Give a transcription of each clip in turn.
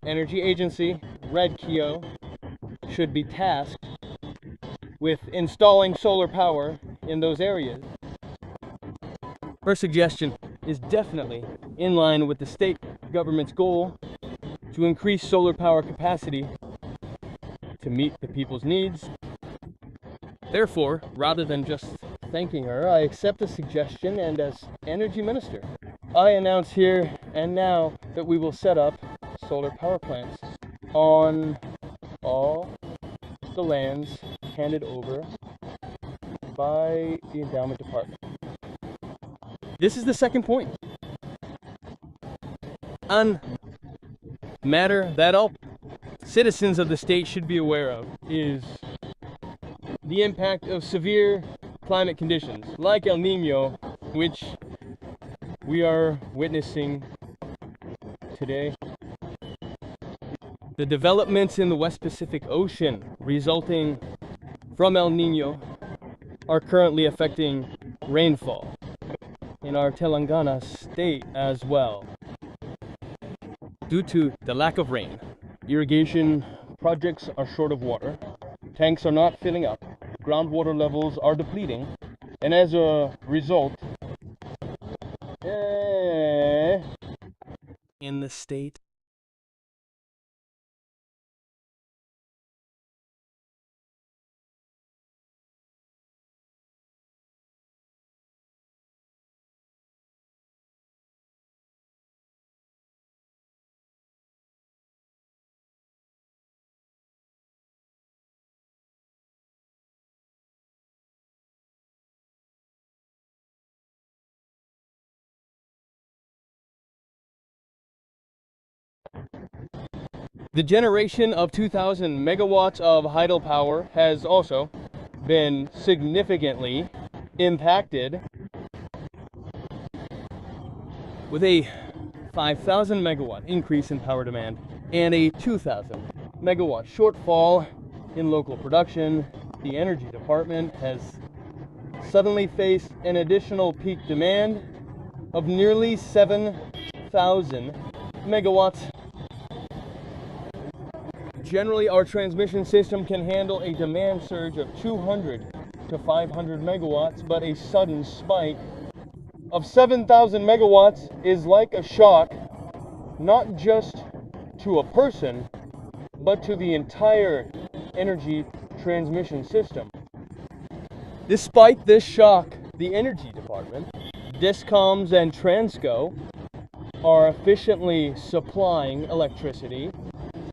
energy agency, Reddy, should be tasked with installing solar power in those areas. Her suggestion is definitely in line with the state government's goal to increase solar power capacity to meet the people's needs. Therefore, rather than just thanking her, I accept the suggestion, and as Energy Minister, I announce here and now that we will set up solar power plants on all the lands handed over by the Endowment Department. This is the second point. On matter that all citizens of the state should be aware of is the impact of severe climate conditions like El Nino, which we are witnessing today. The developments in the West Pacific Ocean resulting from El Nino are currently affecting rainfall in our Telangana state as well. Due to the lack of rain, irrigation projects are short of water, tanks are not filling up, groundwater levels are depleting, and as a result, in the state, the generation of 2,000 megawatts of hydel power has also been significantly impacted, with a 5,000 megawatt increase in power demand and a 2,000 megawatt shortfall in local production. The Energy Department has suddenly faced an additional peak demand of nearly 7,000 megawatts. Generally, our transmission system can handle a demand surge of 200 to 500 megawatts, but a sudden spike of 7,000 megawatts is like a shock, not just to a person, but to the entire energy transmission system. Despite this shock, the Energy Department, Discoms, and Transco are efficiently supplying electricity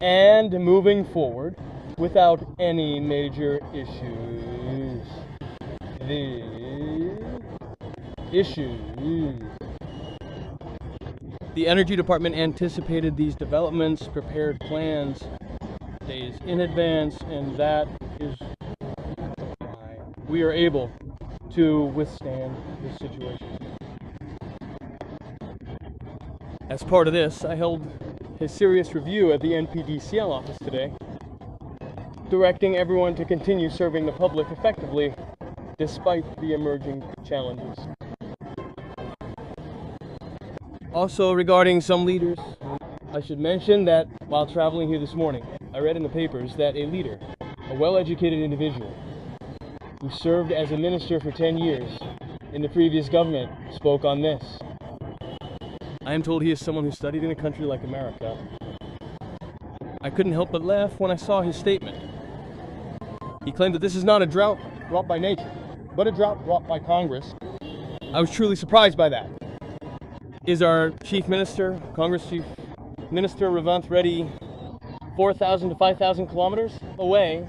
and moving forward without any major issues. The Energy Department anticipated these developments, prepared plans days in advance, and that is why we are able to withstand this situation. As part of this, I held a serious review at the NPDCL office today, directing everyone to continue serving the public effectively despite the emerging challenges. Also, regarding some leaders, I should mention that while traveling here this morning, I read in the papers that a leader, a well-educated individual, who served as a minister for 10 years in the previous government, spoke on this. I am told he is someone who studied in a country like America. I couldn't help but laugh when I saw his statement. He claimed that this is not a drought brought by nature, but a drought brought by Congress. I was truly surprised by that. Is our Chief Minister, Congress Chief Minister Revanth Reddy, 4,000 to 5,000 kilometers away?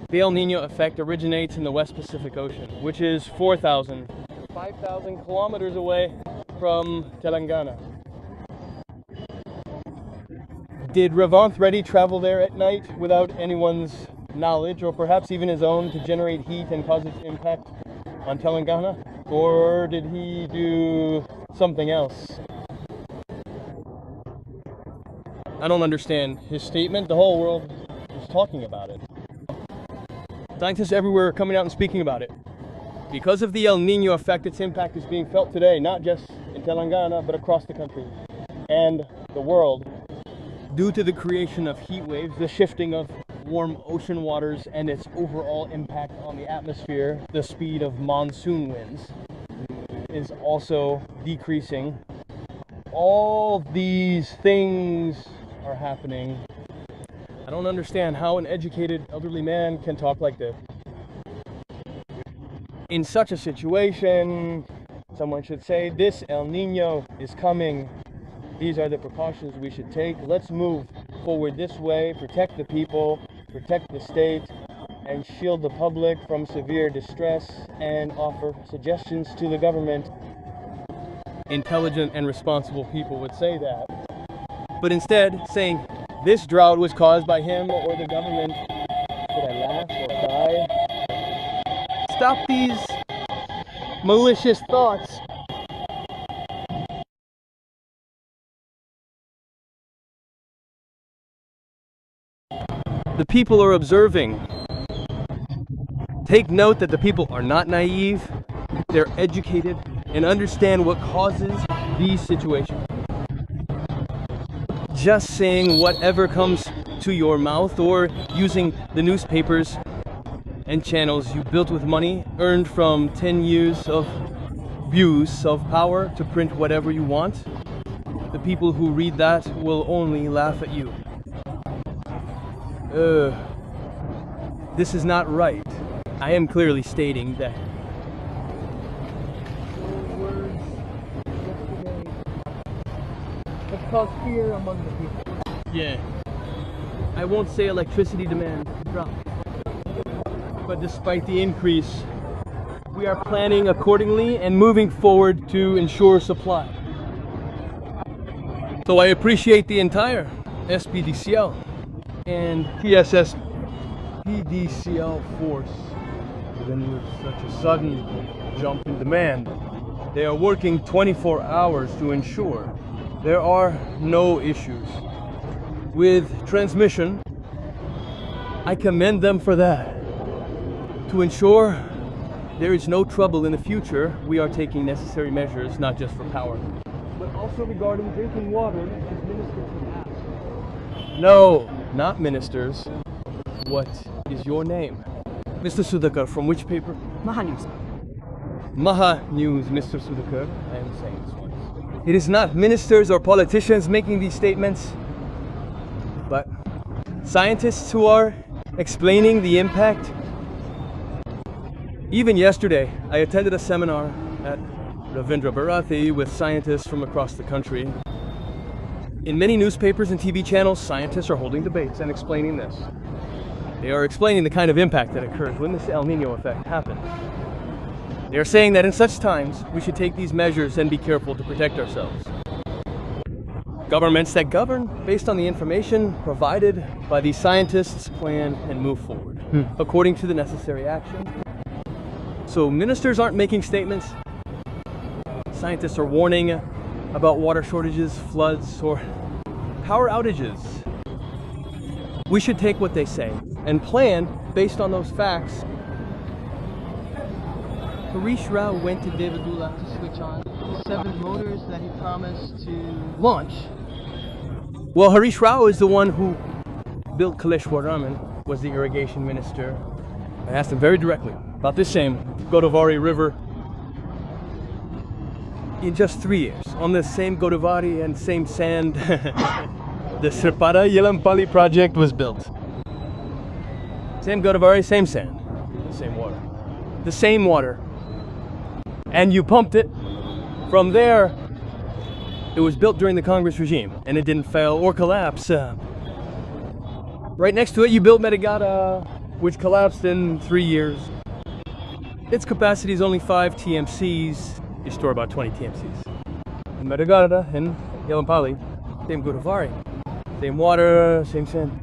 The El Nino effect originates in the West Pacific Ocean, which is 4,000 to 5,000 kilometers away from Telangana. Did Revanth Reddy travel there at night without anyone's knowledge, or perhaps even his own, to generate heat and cause its impact on Telangana? Or did he do something else? I don't understand his statement. The whole world is talking about it. Scientists everywhere are coming out and speaking about it. Because of the El Nino effect, its impact is being felt today, not just in Telangana, but across the country and the world. due to the creation of heat waves, the shifting of warm ocean waters, and its overall impact on the atmosphere, the speed of monsoon winds is also decreasing. All these things are happening. I don't understand how an educated elderly man can talk like this. In such a situation, someone should say, this El Nino is coming. These are the precautions we should take. Let's move forward this way, protect the people, protect the state, and shield the public from severe distress, and offer suggestions to the government. Intelligent and responsible people would say that. But instead, saying this drought was caused by him or the government. Should I laugh or cry? Stop these malicious thoughts. The people are observing. Take note that the people are not naive. They're educated and understand what causes these situations. Just saying whatever comes to your mouth or using the newspapers and channels you built with money earned from 10 years of abuse of power to print whatever you want, the people who read that will only laugh at you. This is not right. I am clearly stating that words yesterday have caused fear among the people. Yeah. I won't say electricity demand dropped, but despite the increase, we are planning accordingly and moving forward to ensure supply. So I appreciate the entire SPDCL and TSS PDCL force. Even with such a sudden jump in demand, they are working 24 hours to ensure there are no issues with transmission. I commend them for that. To ensure there is no trouble in the future, we are taking necessary measures, not just for power, but also regarding drinking water, as ministers have asked. No, not ministers. What is your name? Mr. Sudhakar, from which paper? Maha News. Maha News, Mr. Sudhakar. I am saying this once. It is not ministers or politicians making these statements, but scientists who are explaining the impact. Even yesterday, I attended a seminar at Ravindra Bharati with scientists from across the country. In many newspapers and TV channels, scientists are holding debates and explaining this. They are explaining the kind of impact that occurs when this El Nino effect happens. They are saying that in such times, we should take these measures and be careful to protect ourselves. Governments that govern based on the information provided by these scientists plan and move forward according to the necessary action. So ministers aren't making statements. Scientists are warning about water shortages, floods, or power outages. We should take what they say and plan based on those facts. Harish Rao went to Devadula to switch on the 7 motors that he promised to Launch. Well, Harish Rao is the one who built Kaleshwaraman, was the irrigation minister. I asked him very directly about this same Godavari River. In just 3 years, on the same Godavari and same sand, the Sripada Yelampalli project was built. Same Godavari, same sand, the same water. The same water. And you pumped it. From there, it was built during the Congress regime, and it didn't fail or collapse. Right next to it, you built Medigata, which collapsed in 3 years. Its capacity is only 5 TMCs. You store about 20 TMCs. In Medigata and Yelampalli, same Godavari, same water, same sand.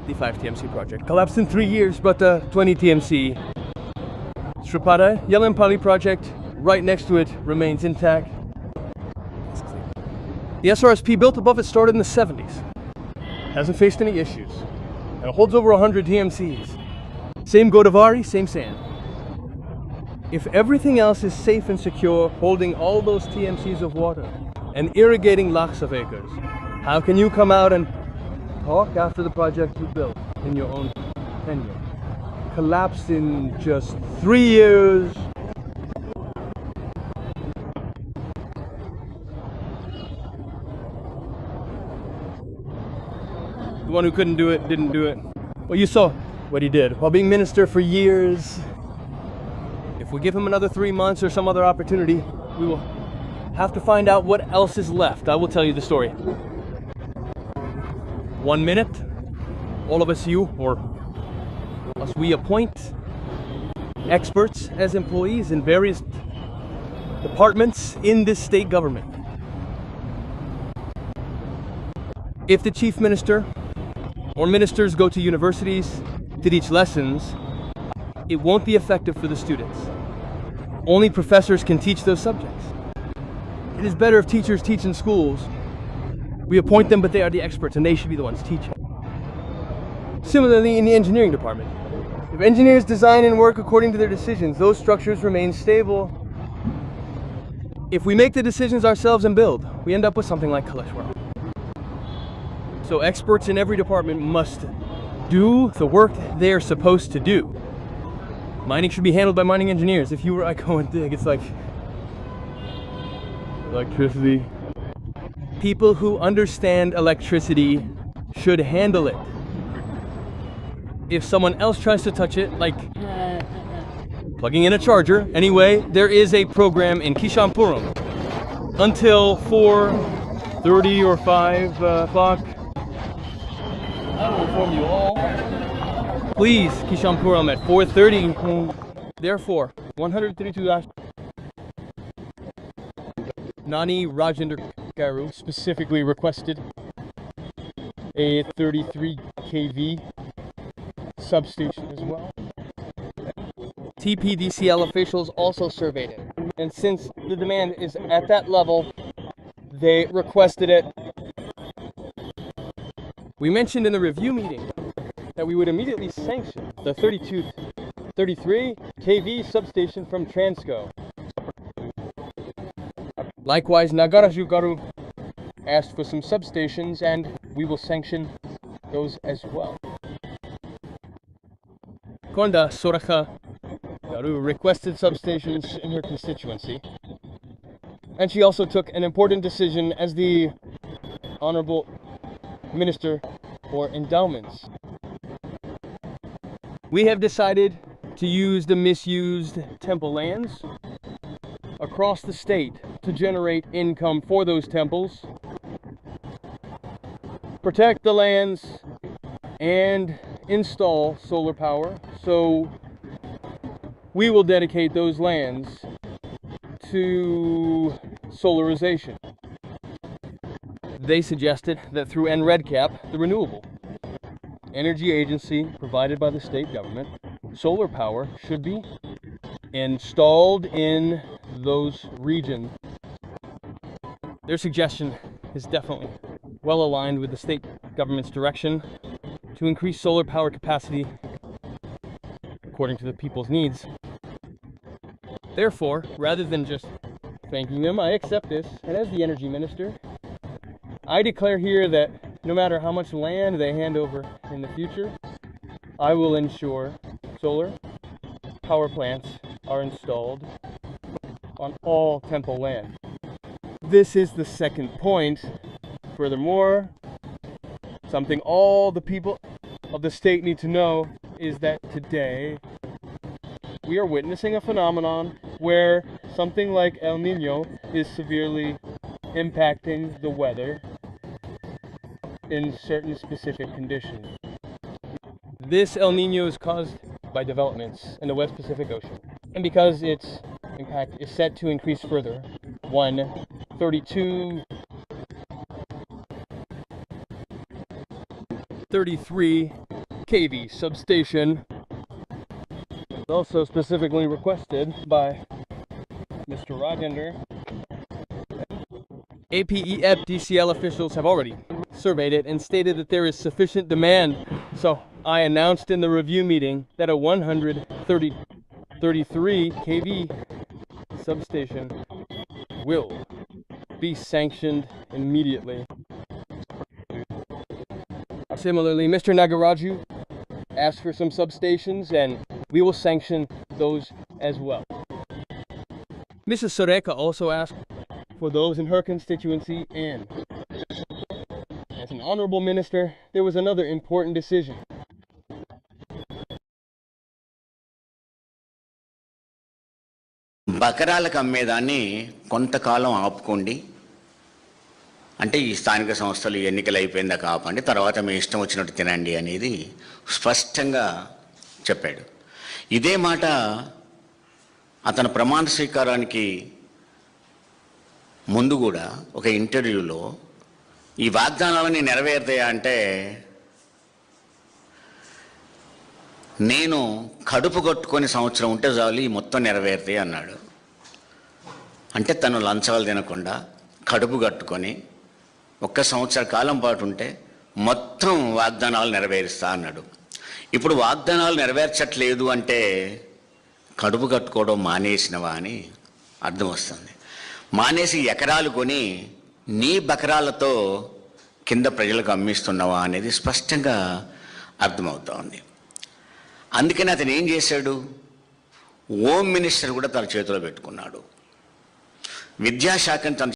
The 5 TMC project collapsed in 3 years, but the 20 TMC Sripada Yelampalli project right next to it remains intact. The SRSP built above it started in the 70s. Hasn't faced any issues. And it holds over 100 TMCs. Same Godavari, same sand. If everything else is safe and secure, holding all those TMCs of water and irrigating lakhs of acres, how can you come out and talk after the project you built in your own tenure collapsed in just 3 years. The one who couldn't do it didn't do it. Well, you saw what he did while being minister for years. If we give him another 3 months or some other opportunity, we will have to find out what else is left. I will tell you the story. 1 minute, all of us, you or us, we appoint experts as employees in various departments in this state government. If the chief minister or ministers go to universities to teach lessons, it won't be effective for the students. Only professors can teach those subjects. It is better if teachers teach in schools. We appoint them, but they are the experts and they should be the ones teaching. Similarly, in the engineering department, if engineers design and work according to their decisions, those structures remain stable. If we make the decisions ourselves and build, we end up with something like Kaleshwar. So experts in every department must do the work they are supposed to do. Mining should be handled by mining engineers. If you or I go and dig, it's like electricity. People who understand electricity should handle it. If someone else tries to touch it, like plugging in a charger, anyway, there is a program in Kishampuram until 4:30 or 5 o'clock. I will inform you all. Please, Kishampuram at 4:30. Therefore, 132 Nani Rajendra Garu specifically requested a 33 kV substation as well. TPDCL officials also surveyed it, and since the demand is at that level, they requested it. We mentioned in the review meeting that we would immediately sanction the 33 kV substation from Transco. Likewise, Nagaraju Garu asked for some substations, and we will sanction those as well. Konda Soraka Garu requested substations in her constituency, and she also took an important decision as the Honorable Minister for Endowments. We have decided to use the misused temple lands across the state to generate income for those temples, protect the lands, and install solar power. So we will dedicate those lands to solarization. They suggested that through NREDCap, the renewable energy agency provided by the state government, solar power should be installed in those regions. Their suggestion is definitely well aligned with the state government's direction to increase solar power capacity according to the people's needs. Therefore, rather than just thanking them, I accept this, and as the energy minister, I declare here that no matter how much land they hand over in the future, I will ensure solar power plants are installed on all temple land. This is the second point. Furthermore, something all the people of the state need to know is that today we are witnessing a phenomenon where something like El Nino is severely impacting the weather in certain specific conditions. This El Nino is caused by developments in the West Pacific Ocean, and because its impact is set to increase further, 33 kV substation is also specifically requested by Mr. Rajender. APEF DCL officials have already surveyed it and stated that there is sufficient demand. So I announced in the review meeting that a 133 kV substation will be sanctioned immediately. Similarly, Mr. Nagaraju asked for some substations, and we will sanction those as well. Mrs. Sureka also asked for those in her constituency, and as an honorable minister, there was another important decision. బకరాలకు అమ్మేదాన్ని కొంతకాలం ఆపుకోండి, అంటే ఈ స్థానిక సంస్థలు ఎన్నికలు అయిపోయిందా కాపండి, తర్వాత మీ ఇష్టం వచ్చినట్టు తినండి అనేది స్పష్టంగా చెప్పాడు. ఇదే మాట అతను ప్రమాణ స్వీకారానికి ముందు కూడా ఒక ఇంటర్వ్యూలో ఈ వాగ్దానాలని నెరవేరుతాయా అంటే, నేను కడుపు కట్టుకొని సంవత్సరం ఉంటే చాలు ఈ మొత్తం నెరవేరుతాయి అన్నాడు. అంటే తను లంచాలు తినకుండా కడుపు కట్టుకొని ఒక్క సంవత్సర కాలం పాటు ఉంటే మొత్తం వాగ్దానాలు నెరవేరుస్తా అన్నాడు. ఇప్పుడు వాగ్దానాలు నెరవేర్చట్లేదు అంటే కడుపు కట్టుకోవడం మానేసినవా అని అర్థం వస్తుంది. మానేసి ఎకరాలు కొని నీ బకరాలతో కింద ప్రజలకు అమ్మిస్తున్నావా అనేది స్పష్టంగా అర్థమవుతా ఉంది. అందుకని అతను ఏం చేశాడు, హోమ్ మినిస్టర్ కూడా తన చేతిలో పెట్టుకున్నాడు. విద్యాశాఖను తన